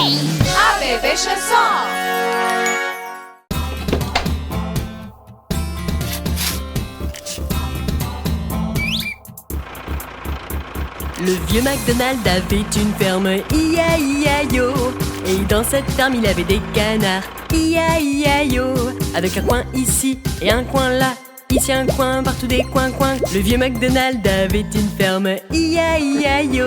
A bébé chasseur. Le vieux McDonald avait une ferme, I-A-I-A-Yo. Et dans cette ferme il avait des canards, I-A-I-A-Yo. Avec un coin ici et un coin là, ici un coin, partout des coins. Le vieux McDonald avait une ferme, I-A-I-A-Yo.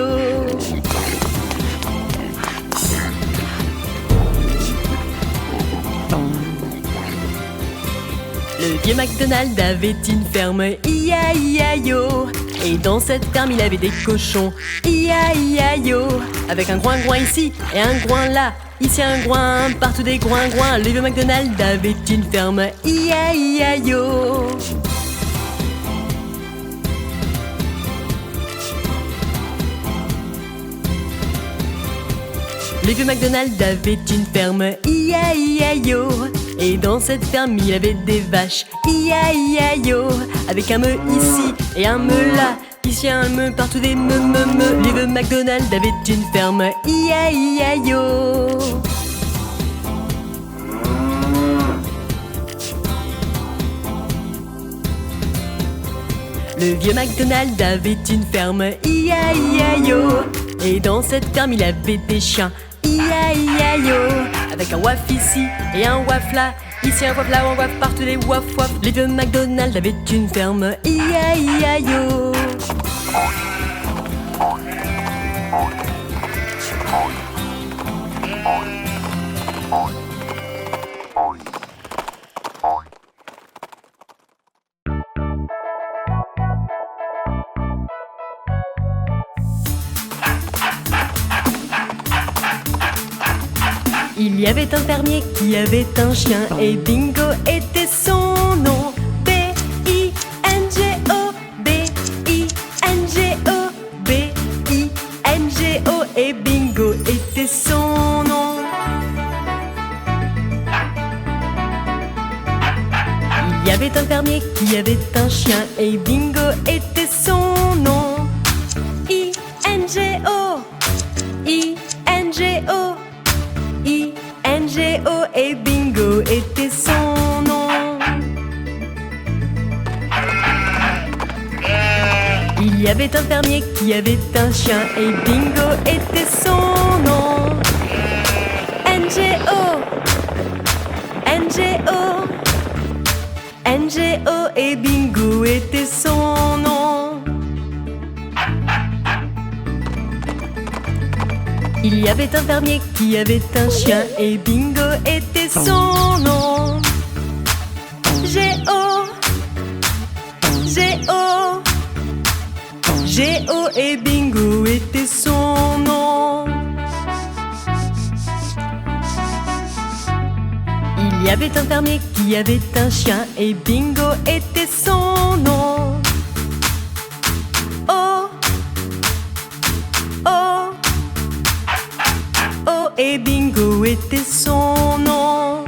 Le vieux McDonald avait une ferme, I-A-I-A-Yo. Et dans cette ferme il avait des cochons, I-A-I-A-Yo. Avec un groin ici et un groin là, ici un groin, partout des groins. Le vieux McDonald avait une ferme, I-A-I-A-Yo. Le vieux McDonald avait une ferme, I-A-I-A-Yo. Et dans cette ferme il y avait des vaches, I-A-I-A-Yo. Avec un me ici et un me là, ici un me, partout des me. Le vieux McDonald avait une ferme, I-A-I-A-Yo. Le vieux McDonald avait une ferme, I-A-I-A-Yo. Et dans cette ferme il avait des chiens, I-A-I-A-Yo. Avec un waf ici et un waf là, ici un waf là, un waf, partout des waf. Le vieux McDonald avait une ferme, I-A-I-A-Yo. Il y avait un fermier qui avait un chien et Bingo était son nom. B-I-N-G-O, B-I-N-G-O, B-I-N-G-O et Bingo était son nom. Il y avait un fermier qui avait un chien et Bingo était son nom. I-N-G-O, I-N-G-O, I-N-G-O et Bingo était son nom. Il y avait un fermier qui avait un chien et Bingo était son nom. N-G-O, N-G-O, N-G-O et Bingo était son nom. Il y avait un fermier qui avait un chien et Bingo était son nom. G-O, G-O, G-O et Bingo était son nom. Il y avait un fermier qui avait un chien et Bingo était son nom. O, O, O et Bingo était son nom.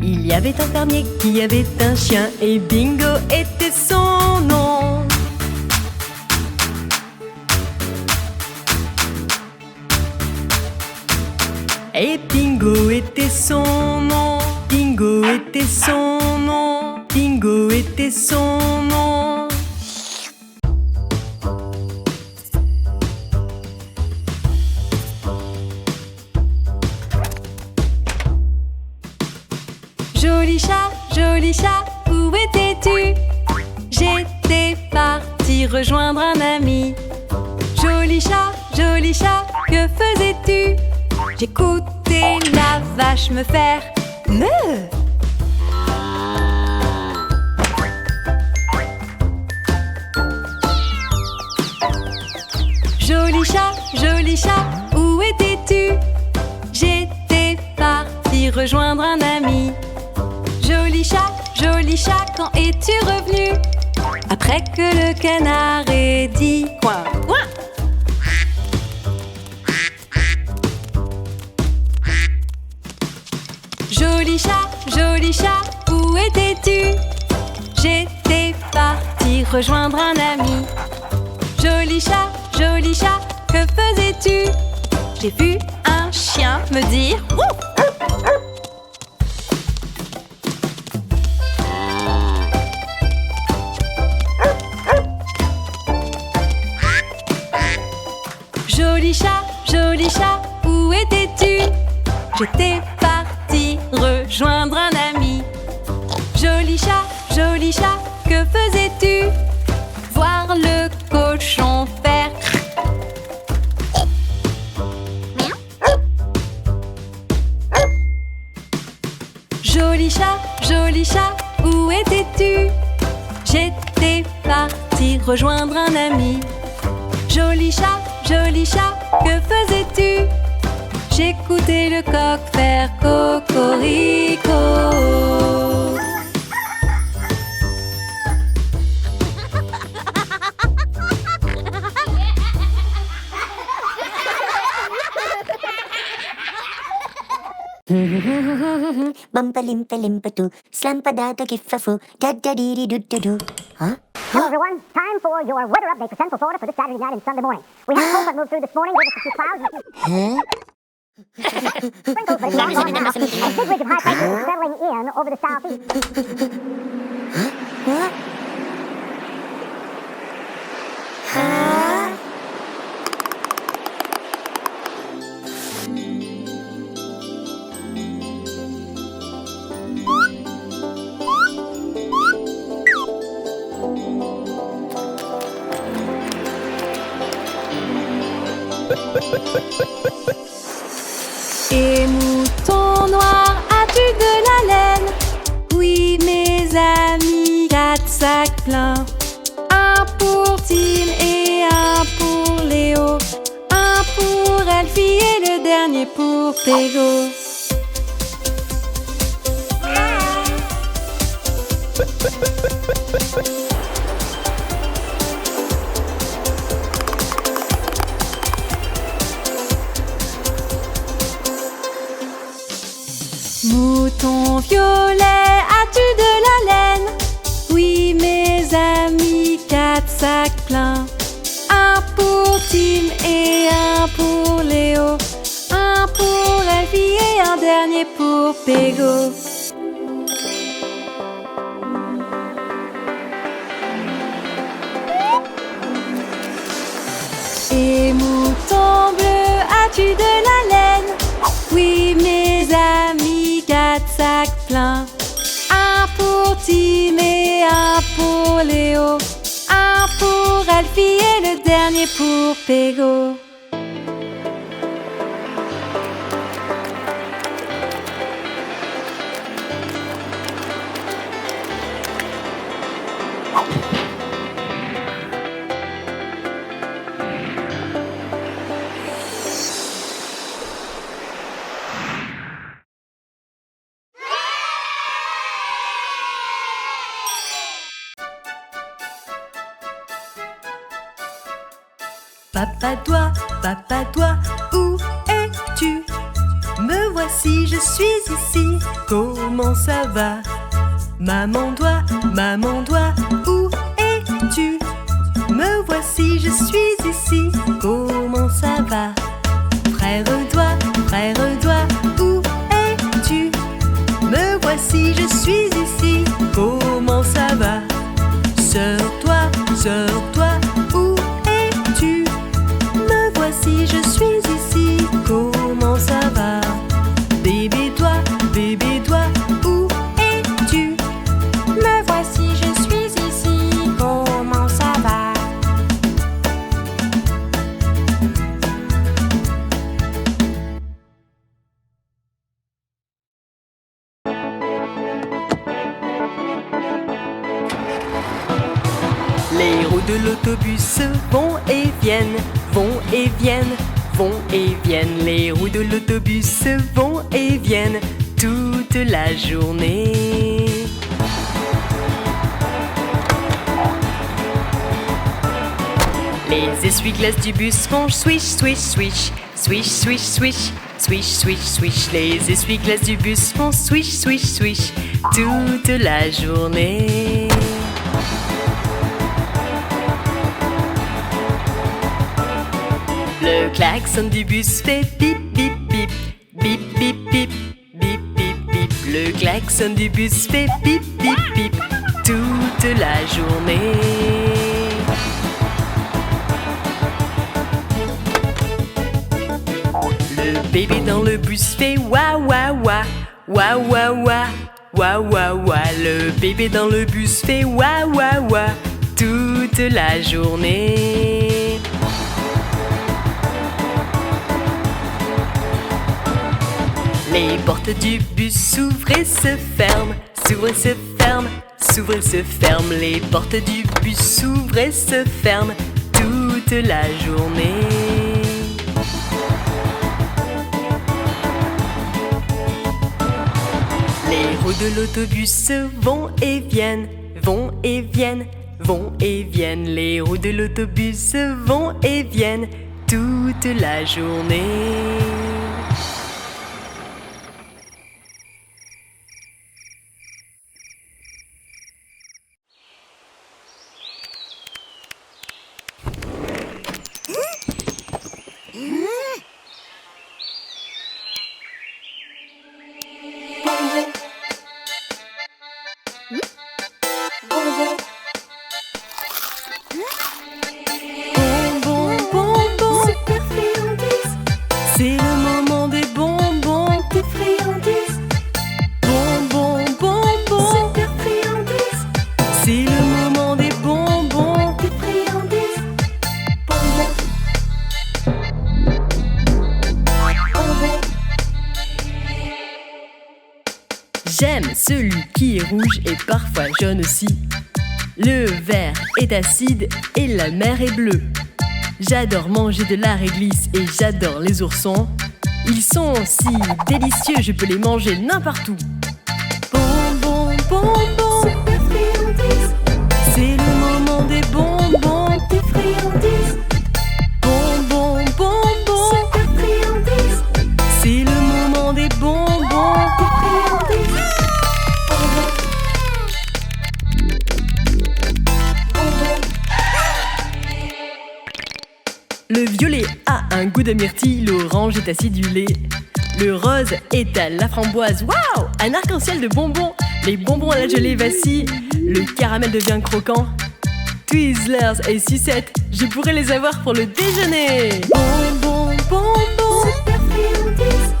Il y avait un fermier qui avait un chien et Bingo était son nom. Et Bingo était son nom. Bingo était son nom. Bingo était son nom. Joli chat, où étais-tu? J'étais parti rejoindre un ami. Joli chat, que faisais-tu? J'écoutais la vache me faire meuh. Joli chat, où étais-tu? J'étais parti rejoindre un ami. Joli chat, quand es-tu revenu? Après que le canard ait dit coin, coin. Joli chat, où étais-tu? J'étais parti rejoindre un ami. Joli Joli chat, que faisais-tu? J'ai vu un chien me dire ouf! Joli chat, où étais-tu? J'étais partie rejoindre un ami. Joli chat, que faisais-tu? Voir le cochon faire. Joli chat, où étais-tu? J'étais partie rejoindre un ami. Joli chat, que faisais-tu? J'écoutais le coq faire cocorico. Bumpa-limpa-limpa-doo, slampa-da-da-gif-a-foo, da-da-dee-dee-doo-doo-doo. Huh? Hello, everyone. Time for your weather update for Central Florida for this Saturday night and Sunday morning. We had a cold front move through this morning, gave us a few clouds and a few sprinkles, but it's all gone now. A big ridge of high pressure is settling in over the southeast. Huh? Huh? Et mouton noir, as-tu de la laine? Oui, mes amis, 4 sacs pleins. Un pour Tim et un pour Léo. Un pour Elfie et le dernier pour Pégo. Mouton violet, as-tu de la laine? Oui, mes amis, 4 sacs pleins. Un pour Tim et un pour Léo. Un pour Elfie et un dernier pour Pégo. Et mouton bleu, as-tu de la laine? Oui, mes amis, 4 sacs pleins. Un pour Tim et un pour Léo. Un pour Elfie et le dernier pour Pégo. Papa doigt, où es-tu? Me voici, je suis ici, comment ça va? Maman doigt, où es-tu? Me voici, je suis ici, comment ça va? Frère doigt, où es-tu? Me voici, je suis ici, comment ça va? Sœur toi, où es-tu? Me voici, je suis ici, comment ça va? Bébé doigt, où es-tu? Me voici, je suis ici, comment ça va? Les roues de l'autobus vont et viennent, vont et viennent, vont et viennent. Les roues de l'autobus vont et viennent toute la journée. Les essuie-glaces du bus font swish, swish, swish, swish, swish, swish, swish, swish, swish. Les essuie-glaces du bus font swish, swish, swish toute la journée. Le klaxon du bus fait bip bip bip, bip bip bip, bip bip bip. Le klaxon du bus fait bip bip bip toute la journée. Le bébé dans le bus fait wa wa wa, wa wa wa, wa wa wa. Le bébé dans le bus fait wa wa wa toute la journée. Les portes du bus s'ouvrent et se ferment, s'ouvrent et se ferment, s'ouvrent et se ferment. Les portes du bus s'ouvrent et se ferment toute la journée. Les roues de l'autobus vont et viennent, vont et viennent, vont et viennent. Les roues de l'autobus vont et viennent toute la journée. Bonbons, bonbons, super friandises. C'est le moment des bonbons, des friandises. Bonbons, bonbons, super friandises. C'est le moment des bonbons, des friandises. Bonbons, bonbons. J'aime celui qui est rouge et parfois jaune aussi. Le verre est acide et la mer est bleue. J'adore manger de la réglisse et j'adore les oursons. Ils sont si délicieux, je peux les manger n'importe où. Bonbons, bonbons, super friandises. C'est le moment des bonbons, des friandises. Bonbons, bonbons, super friandises. C'est le moment des bonbons, des friandises. Le violet a un goût de myrtille, l'orange est acidulé. Le rose est à la framboise, waouh! Un arc-en-ciel de bonbons. Les bonbons à la gelée vacillent, le caramel devient croquant. Twizzlers et sucettes, je pourrais les avoir pour le déjeuner. Bonbons, bonbons, super friandises.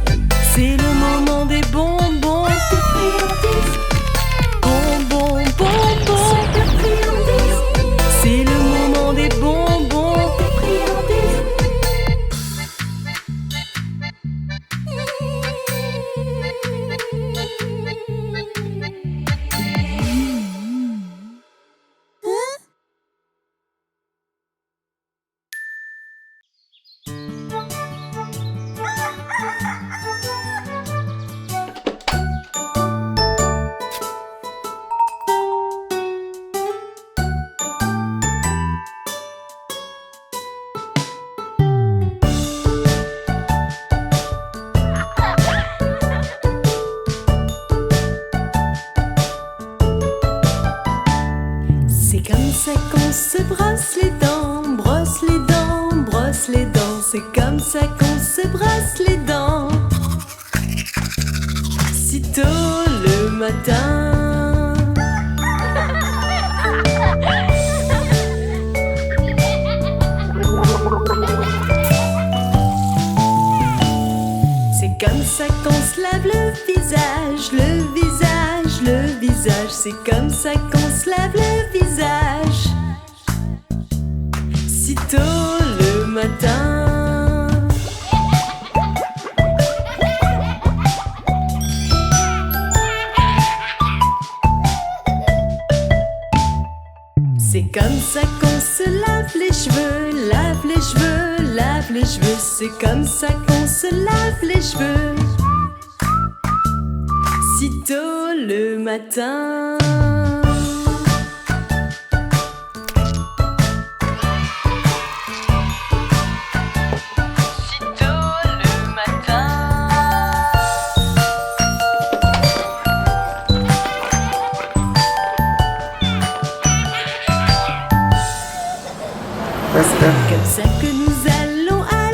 C'est le moment des bonbons, des friandises. Bonbons, bonbons, super friandises. C'est le moment des bonbons, des friandises. C'est comme ça qu'on se brosse les dents, brosse les dents, brosse les dents. C'est comme ça qu'on se brosse les dents. Sitôt le matin. C'est comme ça qu'on se lave le visage, le visage, le visage. C'est comme ça qu'on se lave le visage. Sitôt le matin. C'est comme ça qu'on se lave les cheveux, lave les cheveux, lave les cheveux. C'est comme ça qu'on se lave les cheveux. Sitôt le matin. Comme ça que nous allons à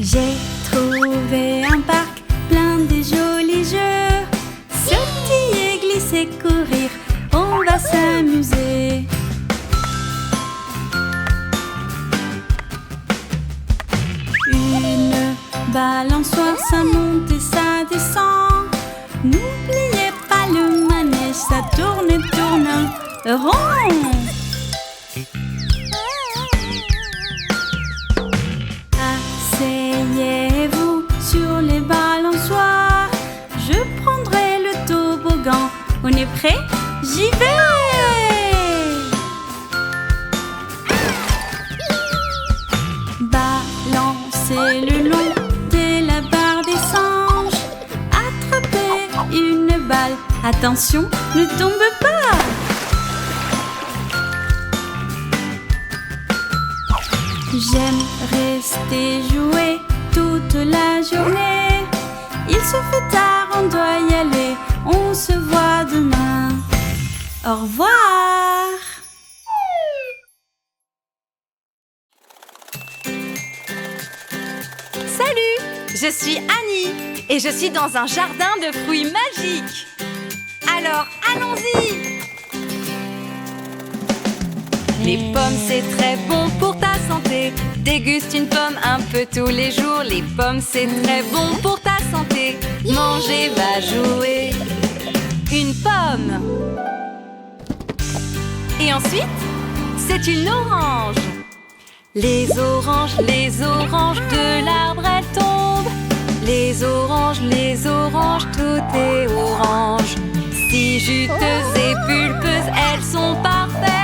J'ai trouvé un parc plein de jolis jeux. Sautiller, glisser, courir, on va s'amuser. Une balançoire, ça monte et ça descend. N'oubliez pas le manège, ça tourne et tourne rond. Asseyez-vous sur les balançoires. Je prendrai le toboggan. On est prêt? J'y vais! Balancez le long de la barre des singes. Attrapez une balle. Attention, ne tombe pas! J'aime rester jouer toute la journée. Il se fait tard, on doit y aller. On se voit demain. Au revoir! Salut, je suis Annie et je suis dans un jardin de fruits magiques. Alors, allons-y! Les pommes, c'est très bon pour ta santé. Déguste une pomme un peu tous les jours. Les pommes, c'est très bon pour ta santé. Manger, va jouer. Une pomme. Et ensuite, c'est une orange. Les oranges de l'arbre, elles tombent. Les oranges, tout est orange. Si juteuses et pulpeuses, elles sont parfaites.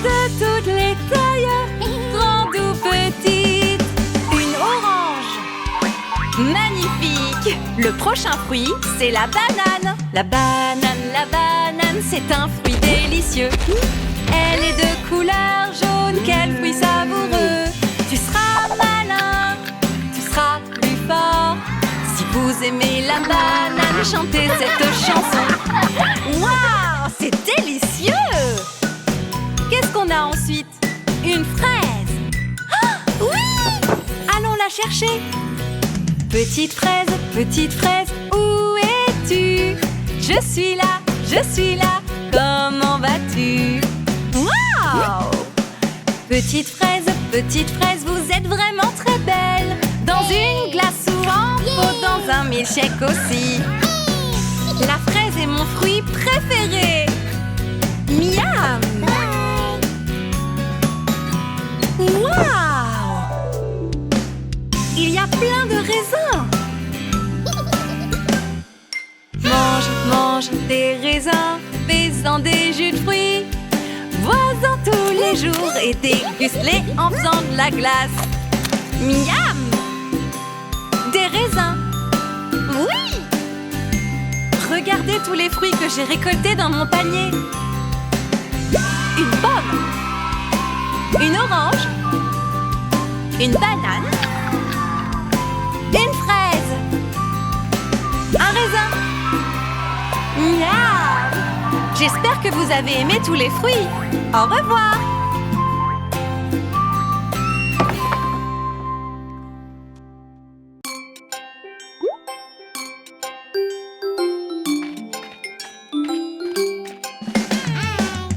De toutes les tailles, grandes ou petites. Une orange. Magnifique. Le prochain fruit, c'est la banane. La banane, c'est un fruit délicieux. Elle est de couleur jaune, quel fruit savoureux. Tu seras malin, tu seras plus fort. Si vous aimez la banane, chantez cette chanson. Waouh, c'est délicieux! Qu'est-ce qu'on a ensuite? Une fraise. Ah, oui! Allons la chercher. Petite fraise, où es-tu? Je suis là, comment vas-tu? Waouh! Petite fraise, vous êtes vraiment très belle. Dans une glace ou en pot, dans un milkshake aussi. La fraise est mon fruit préféré. Miam! Waouh! Il y a plein de raisins. Mange des raisins, fais-en des jus de fruits. Vois-en tous les jours et déguste-les en faisant de la glace. Miam! Des raisins. Oui! Regardez tous les fruits que j'ai récoltés dans mon panier. Une pomme. Une orange. Une banane. Une fraise. Un raisin. Miam! J'espère que vous avez aimé tous les fruits. Au revoir!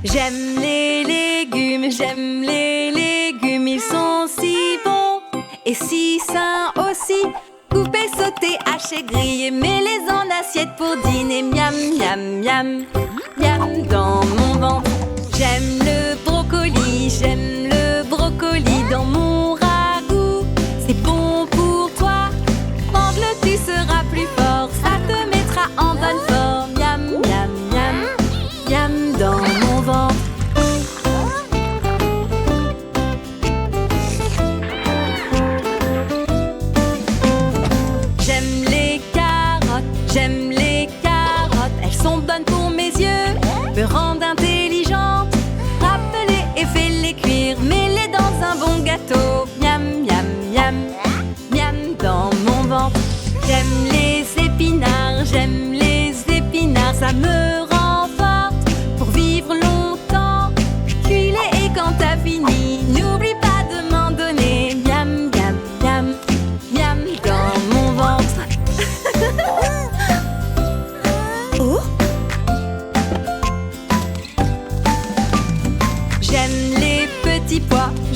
J'aime les légumes, ils sont si bons et si sains aussi. Couper, sauter, hacher, griller, mets-les en assiette pour dîner. Miam, miam, miam, miam dans mon ventre. J'aime le brocoli dans mon ragoût. C'est bon pour toi, mange-le, tu seras plus fort. Ça te mettra en bonne forme. Miam, miam, miam, miam dans mon ventre. J'aime les carottes, elles sont bonnes pour mes yeux, me rendent intelligent.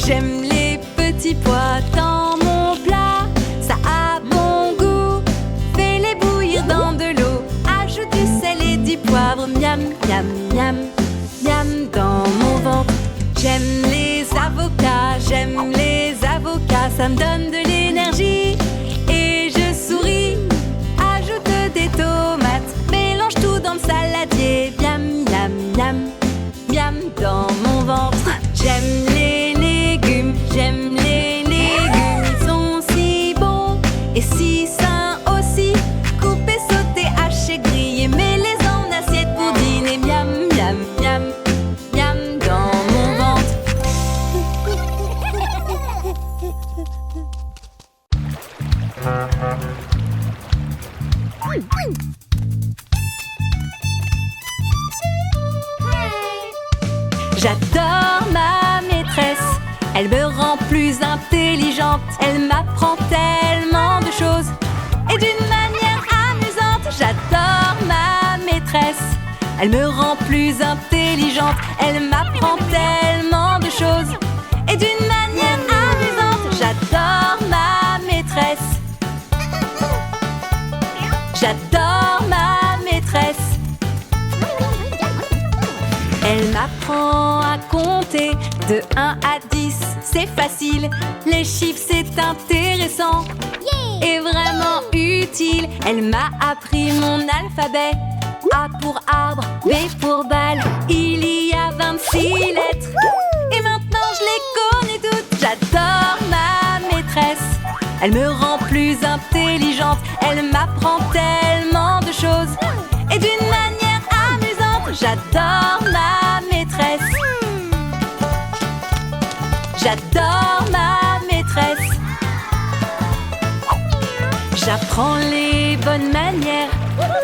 J'aime les petits pois dans mon plat. Ça a bon goût. Fais-les bouillir dans de l'eau. Ajoute du sel et du poivre. Miam, miam, miam, miam dans mon ventre. J'aime les avocats, ça me donne de l'énergie. Et je souris, ajoute des tomates, mélange tout dans le saladier. Miam, miam, miam, miam dans mon ventre. J'aime les légumes, ils sont si bons et si sains aussi. Coupés, sautés, hachés, grillés, mets-les en assiette pour dîner. Miam, miam, miam, miam dans mon ventre. J'adore ma maîtresse, elle me rend plus intelligente. Elle m'apprend tellement de choses et d'une manière amusante. J'adore ma maîtresse, elle me rend plus intelligente. Elle m'apprend tellement de choses et d'une manière amusante. J'adore ma maîtresse. J'adore ma maîtresse. Elle m'apprend à compter de 1 à 10, c'est facile. Les chiffres, c'est intéressant et vraiment utile. Elle m'a appris mon alphabet. A pour arbre, B pour balle. Il y a 26 lettres et maintenant je les connais toutes. J'adore ma maîtresse, elle me rend plus intelligente. Elle m'apprend tellement de choses et d'une manière amusante. J'adore ma maîtresse. J'adore ma maîtresse. J'apprends les bonnes manières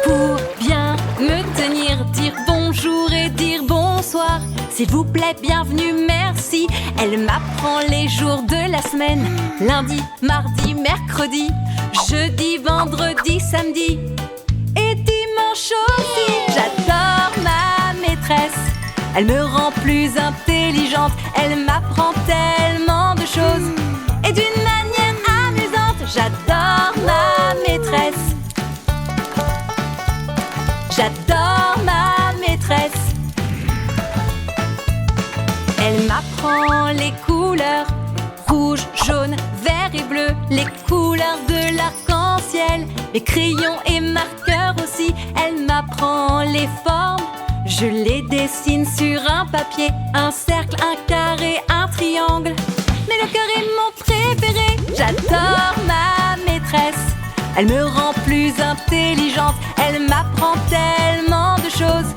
pour bien me tenir. Dire bonjour et dire bonsoir. S'il vous plaît, bienvenue, merci. Elle m'apprend les jours de la semaine. Lundi, mardi, mercredi, jeudi, vendredi, samedi et dimanche aussi. J'adore ma maîtresse, elle me rend plus intelligente. Elle m'apprend tellement de choses et d'une manière amusante. J'adore ma maîtresse. J'adore ma maîtresse. Elle m'apprend les couleurs rouge, jaune, vert et bleu, les couleurs de l'arc-en-ciel, les crayons et marqueurs aussi. Elle m'apprend les formes, je les dessine sur un papier. Un cercle, un carré, un triangle, mais le cœur est mon préféré. J'adore ma maîtresse, elle me rend plus intelligente. Elle m'apprend tellement de choses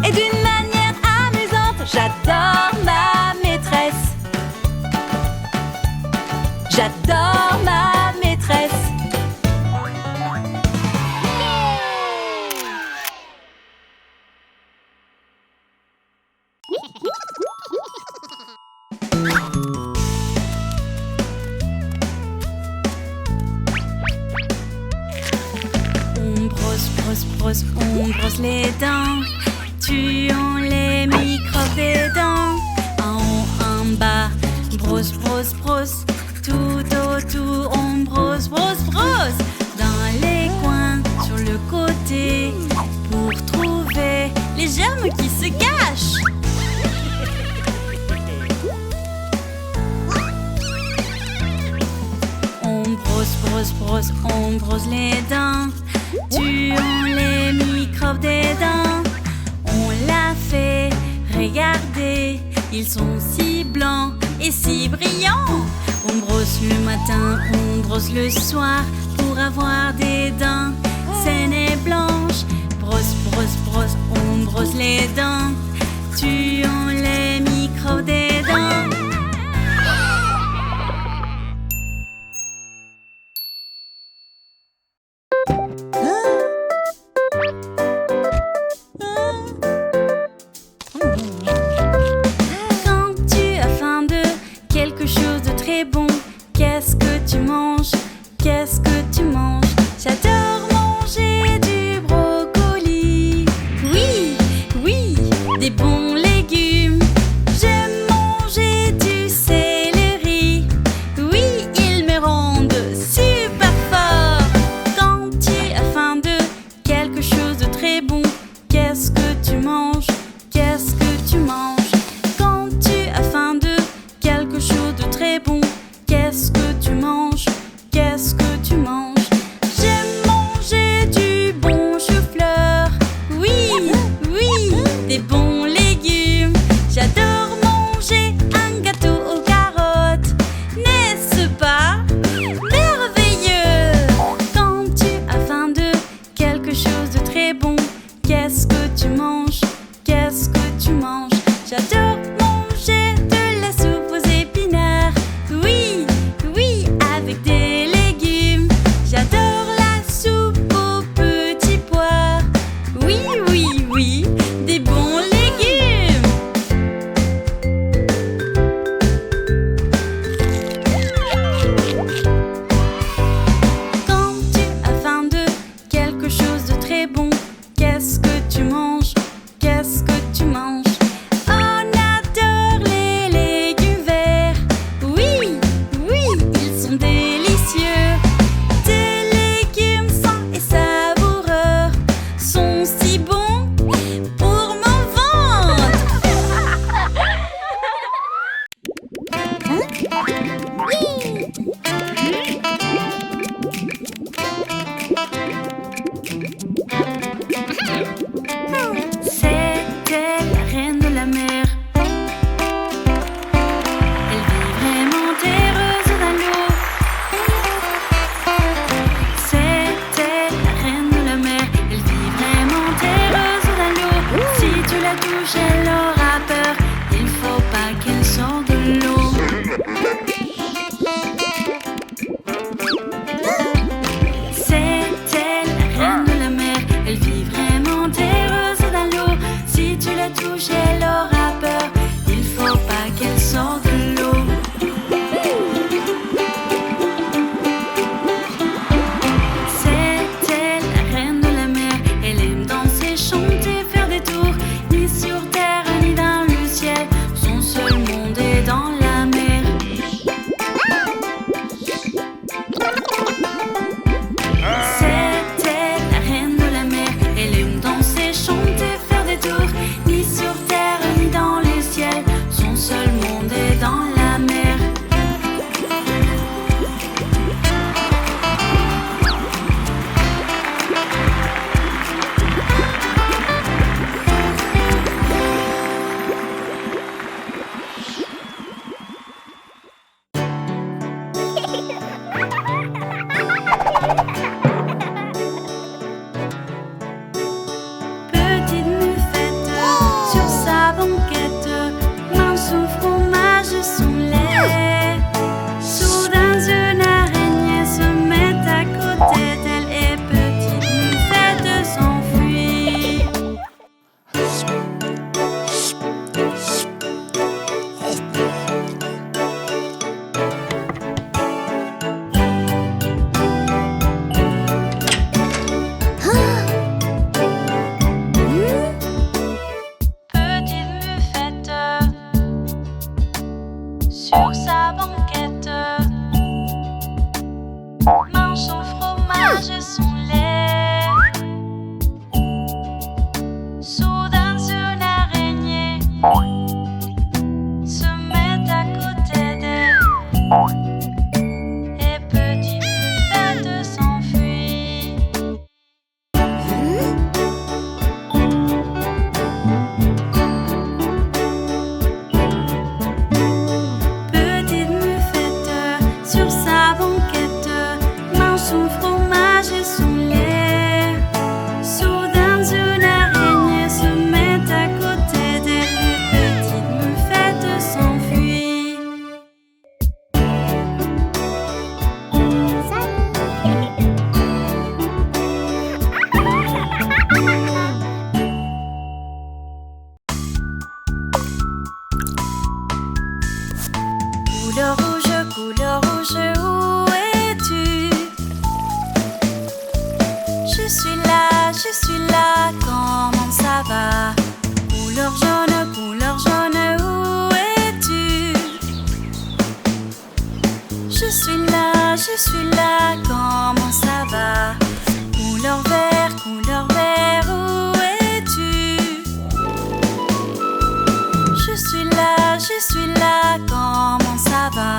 et d'une manière amusante. J'adore ma maîtresse. J'adore ma maîtresse. On brosse les dents, tuons les microbes des dents. En haut, en bas, brosse, brosse, brosse. Tout autour, on brosse, brosse, brosse. Dans les coins, sur le côté, pour trouver les germes qui se cachent. On brosse, brosse, brosse, on brosse les dents. Tuons les microbes des dents. On l'a fait, regardez, ils sont si blancs et si brillants. On brosse le matin, on brosse le soir pour avoir des dents saines et blanches. Brosse, brosse, brosse, on brosse les dents. Tuons les microbes des dents. Qu'est-ce que tu manges? J'adore manger du brocoli. Oui, oui, des bons légumes. J'aime manger du céleri. très bon. Qu'est-ce que tu manges? Qu'est-ce que tu manges? J'aime manger du bon chou-fleur. Oui, oui, des bons légumes. J'adore manger un gâteau aux carottes. N'est-ce pas merveilleux? Quand tu as faim de quelque chose de très bon, qu'est-ce que tu manges? Qu'est-ce que tu manges? J'adore manger de la soupe aux épinards. Oui, oui, avec des légumes. J'adore la soupe aux petits pois. Oui, oui, oui, des bons légumes. Quand tu as faim de quelque chose de très bon, qu'est-ce que tu manges? Qu'est-ce que tu manges? On adore les légumes verts. Oui, oui, ils sont délicieux. Des légumes sains et savoureux sont si bons pour mon ventre. C'était la reine de la mer. Elle vit vraiment heureuse dans l'eau. C'était la reine de la mer. Elle vit vraiment heureuse dans l'eau. Si tu la touches, elle aura peur. Il faut pas qu'elle sorte de l'eau. C'était la reine de la mer. Elle vit vraiment heureuse dans l'eau. Si tu la touches, elle aura peur. Il faut pas qu'elle sorte de l'eau. C'était la reine de la mer. Elle aime danser, chanter, faire des tours. Ni sur terre, ni dans le ciel. Son seul monde est dans la mer. C'était la reine de la mer. Elle aime danser, chanter, faire des tours. Ni sur terre, ni dans le ciel. Son seul monde est dans la mer. Petite mufette sur sa banquette, mange son fromage et son lait. Soudain une araignée se met à côté d'elle et petite mufette s'enfuit. Petite mufette sur sa banquette, mange son fromage et son lait. Soudain une araignée se met à côté d'elle et petite mufette s'enfuit. Petite mufette sur sa banquette, mange son fromage et son lait. Soudain une araignée se met à côté d'elle et petite mufette s'enfuit. Couleur rouge, où es-tu? Je suis là, comment ça va? Couleur jaune, où es-tu? Je suis là, comment ça va? Couleur vert, où es-tu? Je suis là, comment ça va?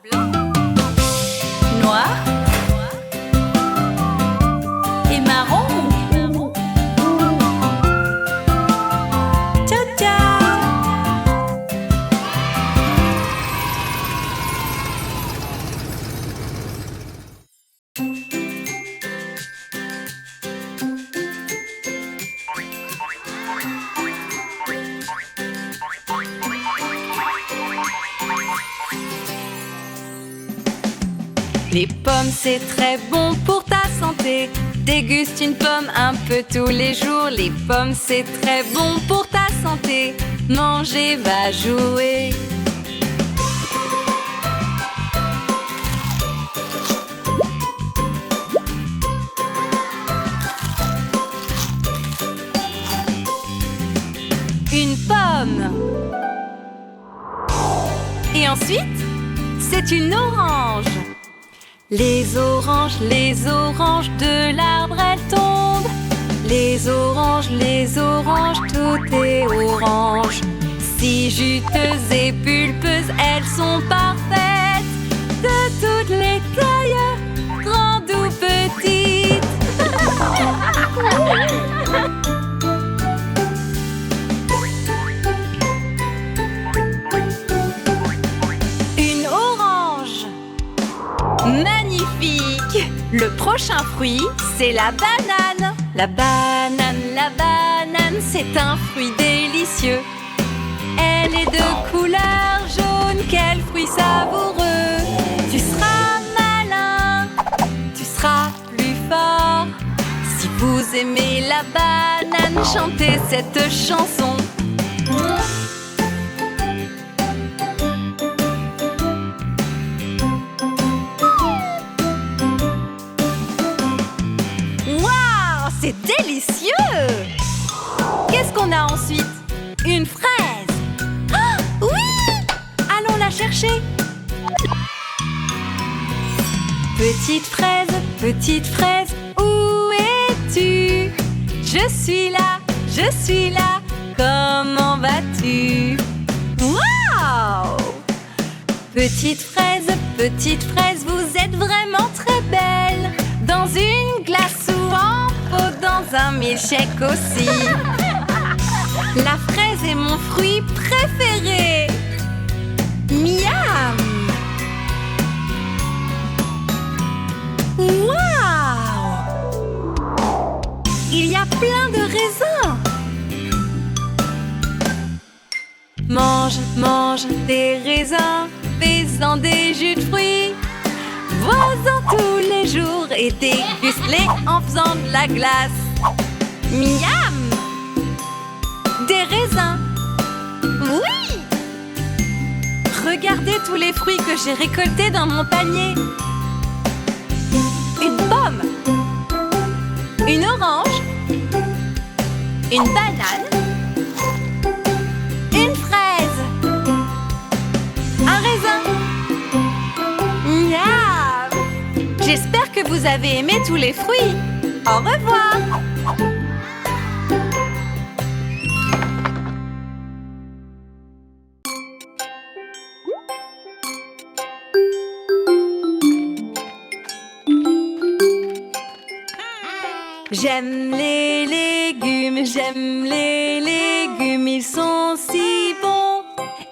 blanc, noir et marron. Ciao, ciao. Les pommes, c'est très bon pour ta santé. Déguste une pomme un peu tous les jours. Les pommes, c'est très bon pour ta santé. Manger, va jouer. Une pomme. Et ensuite, c'est une orange. Les oranges de l'arbre, elles tombent. Les oranges, tout est orange. Si juteuses et pulpeuses, elles sont parfaites. De toutes les tailles, grandes ou petites. Une orange. Magnifique! Le prochain fruit, c'est la banane. La banane, c'est un fruit délicieux. Elle est de couleur jaune, quel fruit savoureux. Tu seras malin, tu seras plus fort. Si vous aimez la banane, chantez cette chanson. C'est délicieux! Qu'est-ce qu'on a ensuite? Une fraise! Ah, oui! Allons la chercher! Petite fraise, où es-tu? Je suis là, comment vas-tu? Waouh! Petite fraise, vous êtes vraiment très belle. Dans une glace ou en pot, dans un milkshake aussi. La fraise est mon fruit préféré. Miam! Waouh! Il y a plein de raisins. Mange des raisins, fais-en des jus de fruits. Bois-en tous les jours et déguste-les en faisant de la glace. Miam! Des raisins. Oui! Regardez tous les fruits que j'ai récoltés dans mon panier. Une pomme. Une orange. Une banane. Une fraise. Un raisin. Miam! J'espère que vous avez aimé tous les fruits. Au revoir! J'aime les légumes, ils sont si bons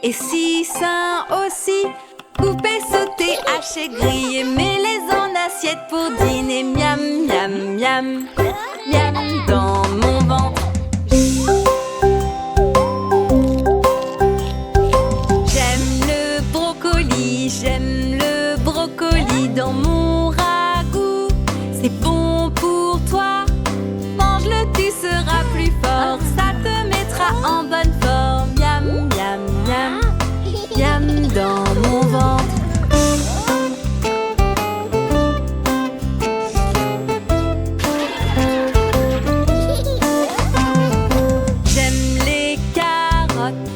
et si sains aussi. Couper, sauter, hacher, griller, mets-les en assiette pour dîner. Miam, miam, miam, miam dans mon ventre. J'aime le brocoli dans mon ragoût. C'est bon pour toi. Mange-le, tu seras plus fort. Ça te mettra en bonne forme. Miam, miam, miam, miam dans mon ventre.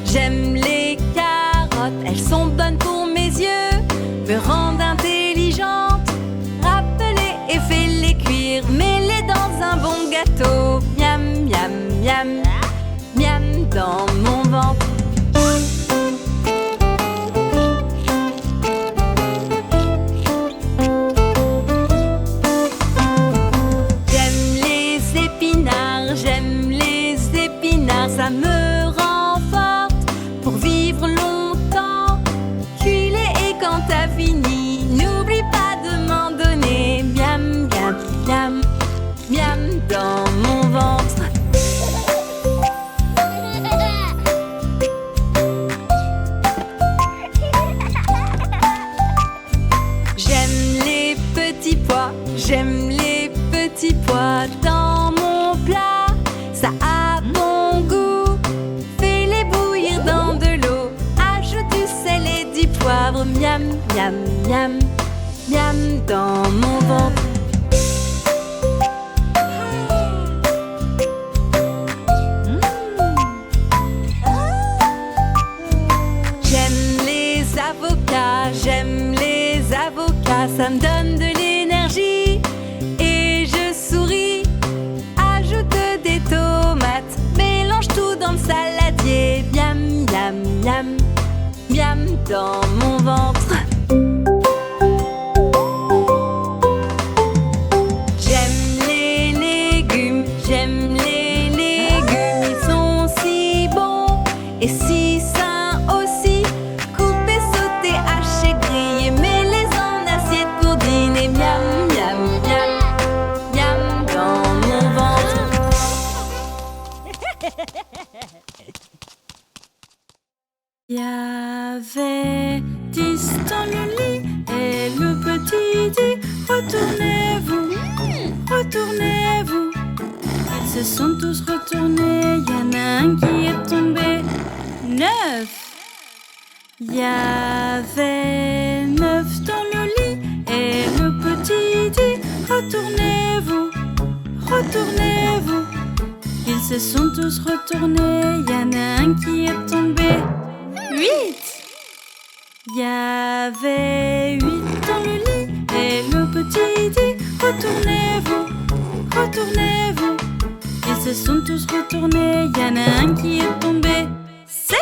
J'aime les carottes, elles sont bonnes pour mes yeux, me rendent intelligente. Rappelez et fais-les cuire, mets-les dans un bon gâteau. Miam, miam, miam, miam dans mon ventre. J'aime les petits pois dans mon plat. Ça a bon goût. Fais-les bouillir dans de l'eau. Ajoute du sel et du poivre. Miam, miam, miam, miam dans mon ventre. J'aime les avocats, ça me donne de l'énergie et je souris. Ajoute des tomates, mélange tout dans le saladier. Miam, miam, miam, miam dans mon ventre. J'aime les légumes, ils sont si bons et si sains aussi. Il y avait 10 dans le lit et le petit dit retournez-vous, retournez-vous. Ils se sont tous retournés, il y en a un qui est tombé. 9. Il y avait 9 dans le lit et le petit dit retournez-vous, retournez-vous. Ils se sont tous retournés, il y en a un qui est tombé. 8. Il y avait 8 dans le lit et le petit dit retournez-vous, retournez-vous. Ils se sont tous retournés, il y en a un qui est tombé. 7.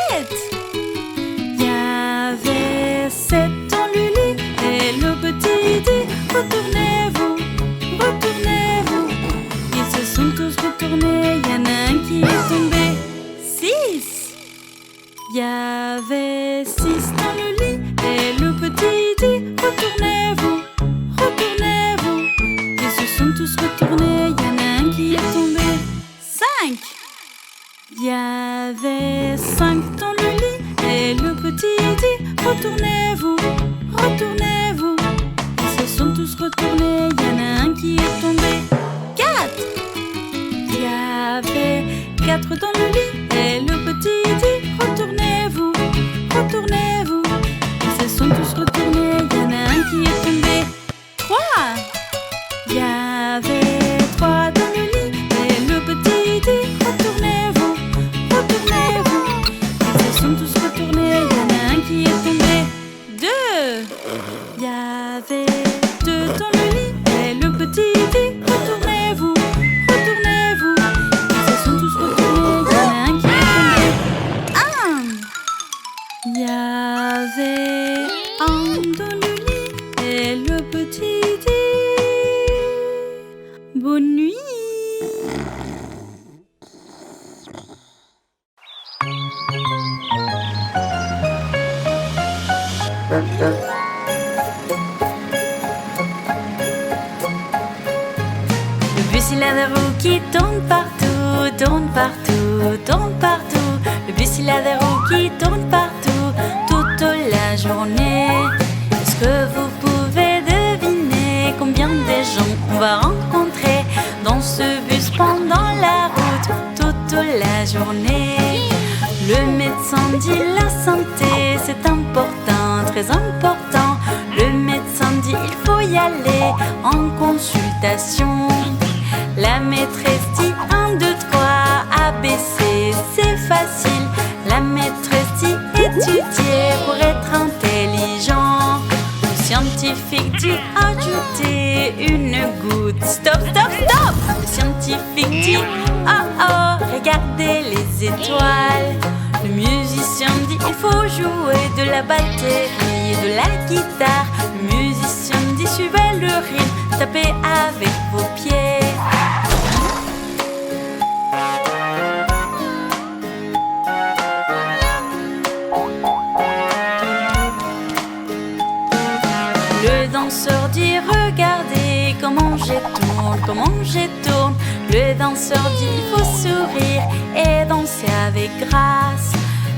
Il y avait 7 dans le lit et le petit dit retournez-vous, retournez-vous. Ils se sont tous retournés, il y en a un qui est tombé. 6. Il y avait 6 dans le lit et le petit dit retournez-vous, retournez-vous. Ils se sont tous retournés, il y en a un qui est tombé. 5. Il y avait 5 dans le lit et le petit dit retournez-vous, retournez-vous. Ils se sont tous retournés, il y en a un qui est tombé. 4. Il y avait 4 dans le lit et le petit dit retournez-vous, retournez-vous. Ils se sont tous retournés, il y en a un qui est tombé. 3. Il y avait 3 dans le lit et le petit dit retournez-vous, retournez-vous. Ils se sont tous retournés, il y en a un qui est tombé. 2. Il y avait 2 dans le lit et le petit dit retournez-vous, retournez-vous. Ils se sont tous retournés, il y en a un qui est tombé. 1. Il y avait 1 dans le lit et le petit dit bonne nuit. Le bus il a des roues qui tournent partout, tournent partout, tournent partout. Le bus il a des roues qui tournent partout, toute la journée. Est-ce que vous pouvez deviner combien de gens on va rencontrer dans ce bus pendant la route, toute la journée? Le médecin dit la santé, c'est important, très important. Le médecin dit il faut y aller en consultation. La maîtresse dit 1, 2, 3, ABC, c'est facile. La maîtresse dit étudier pour être intelligent. Le scientifique dit ajouter une goutte. Stop, stop, stop! Le scientifique dit oh oh, regardez les étoiles. Le musicien dit il faut jouer de la batterie et de la guitare. Le musicien dit suivez le rythme, tapez avec vos pieds. Le danseur dit regardez comment j'étourne, comment j'étourne. Le danseur dit il faut sourire et danser avec grâce.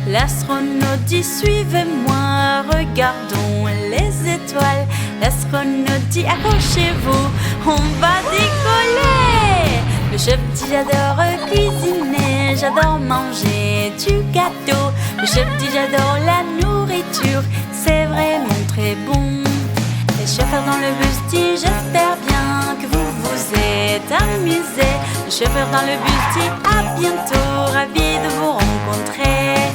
L'astronaute dit suivez-moi, regardons les étoiles. L'astronaute dit accrochez-vous, on va décoller. Le chef dit j'adore cuisiner, j'adore manger du gâteau. Le chef dit j'adore la nourriture, c'est vraiment très bon. Le chauffeur dans le bus dit j'espère bien que vous vous êtes amusés. Le chauffeur dans le bus dit à bientôt, ravi de vous rencontrer.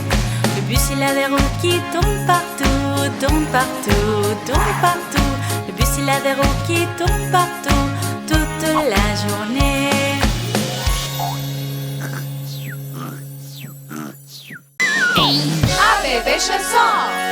Le bus il a des roues qui tournent partout, tournent partout, tournent partout. Le bus il a des roues qui tournent partout, toute la journée. Un bébé chasseur.